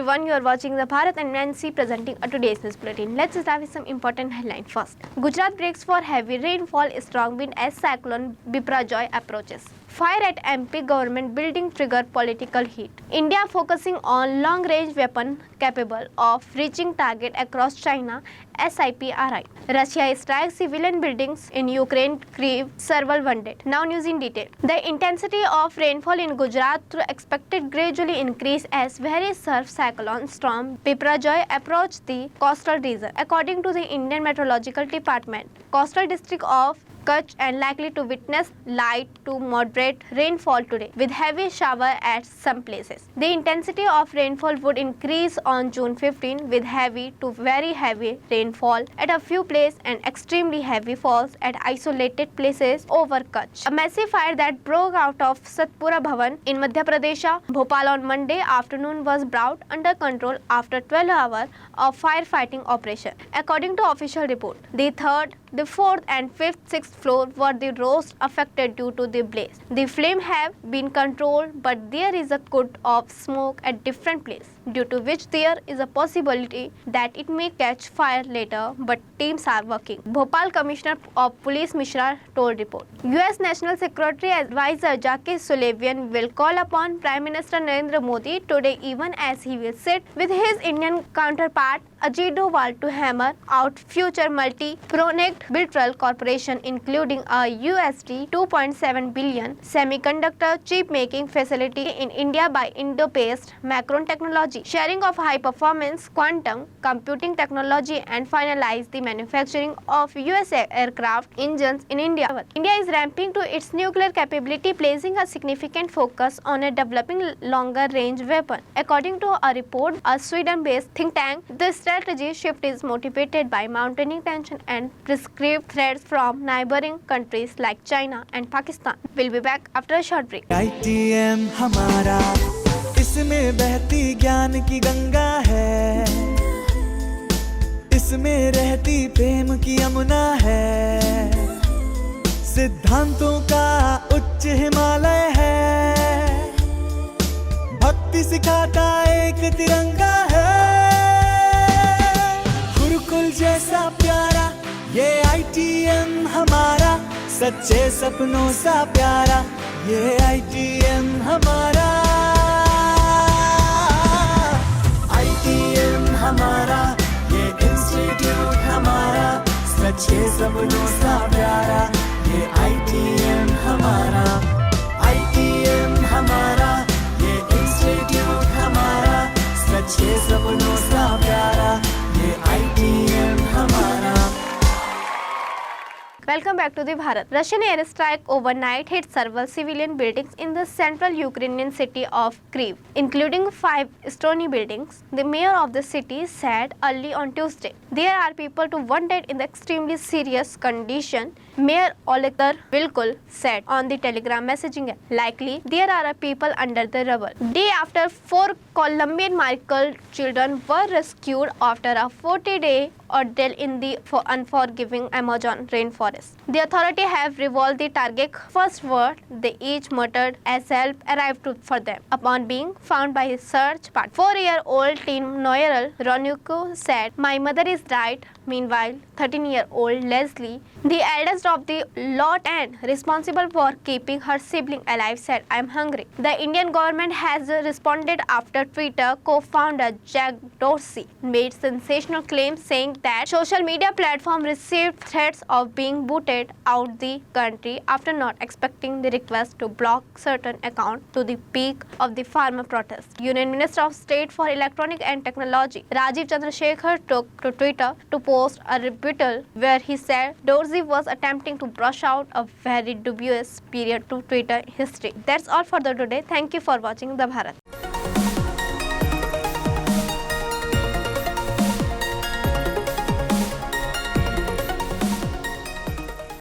everyone, you are watching the Bharat and Nancy presenting a today's news bulletin. Let's start with some important headlines first. Gujarat breaks for heavy rainfall, strong wind as cyclone Biparjoy approaches. Fire at MP government building trigger political heat. India focusing on long-range weapon capable of reaching target across China, SIPRI. Russia strikes civilian buildings in Ukraine, Kyiv, several wounded. Now news in detail. The intensity of rainfall in Gujarat expected gradually increase as very surf cyclone storm Biparjoy approached the coastal region. According to the Indian Meteorological Department, coastal district of Kutch and likely to witness light to moderate rainfall today, with heavy shower at some places. The intensity of rainfall would increase on June 15 with heavy to very heavy rainfall at a few places and extremely heavy falls at isolated places over Kutch. A massive fire that broke out of Satpura Bhavan in Madhya Pradesh, Bhopal on Monday afternoon was brought under control after 12 hours of firefighting operation. According to official report, the 3rd, the 4th and 5th, 6th floor were the most affected due to the blaze. The flame have been controlled, but there is a cloud of smoke at different places, due to which there is a possibility that it may catch fire later, but teams are working. Bhopal Commissioner of Police Mishra told report. US National Security Advisor Jake Sullivan will call upon Prime Minister Narendra Modi today, even as he will sit with his Indian counterpart Ajit Doval to hammer out future multi-pronged bilateral cooperation, including a USD 2.7 billion semiconductor chip making facility in India by Indo-based Macron Technology, sharing of high-performance quantum computing technology, and finalize the manufacturing of US aircraft engines in India. India is ramping to its nuclear capability, placing a significant focus on a developing longer-range weapon. According to a report, a Sweden-based think tank, this strategy shift is motivated by mounting tension and prescribed threats from neighboring countries like China and Pakistan. We'll be back after a short break. ITM हमारा, इसमें बहती ज्ञान की गंगा है, इसमें रहती प्रेम की यमुना है, सिद्धांतों का उच्च हिमालय है, भक्ति सिखाता एक तिरंगा है, गुरुकुल जैसा प्यारा ये ITM हमारा, सच्चे सपनों सा प्यारा ये ITM हमारा, ITM हमारा, ये इंस्टीट्यूट हमारा, सच्चे सपनों सा प्यारा ये ITM हमारा, ITM हमारा, ये इंस्टीट्यूट हमारा, सच्चे सपनों सा प्यारा ये ITM हमारा. Welcome back to the Bharat. Russian airstrike overnight hit several civilian buildings in the central Ukrainian city of Kyiv, including 5 stony buildings. The mayor of the city said early on Tuesday, there are people to wounded in the extremely serious condition. Mayor Oleksandr Vilkul said on the Telegram messaging app, likely there are people under the rubble. Day after 4 Colombian miracle children were rescued after a 40-day ordeal in the unforgiving Amazon rainforest. The authority have revolved the target first word they each muttered as help arrived for them. Upon being found by his search party, 4-year-old teen Noel Ronuko said, my mother is died. Meanwhile, 13-year-old Leslie, the eldest of the lot and responsible for keeping her sibling alive, said, I am hungry. The Indian government has responded after Twitter co-founder Jack Dorsey made sensational claims saying that social media platform received threats of being booted out the country after not expecting the request to block certain accounts to the peak of the farmer protest. Union Minister of State for Electronic and Technology Rajiv Chandrasekhar took to Twitter to post a rebuttal where he said Dorsey was attempting to brush out a very dubious period to Twitter history. That's all for the today. Thank you for watching the Bharat.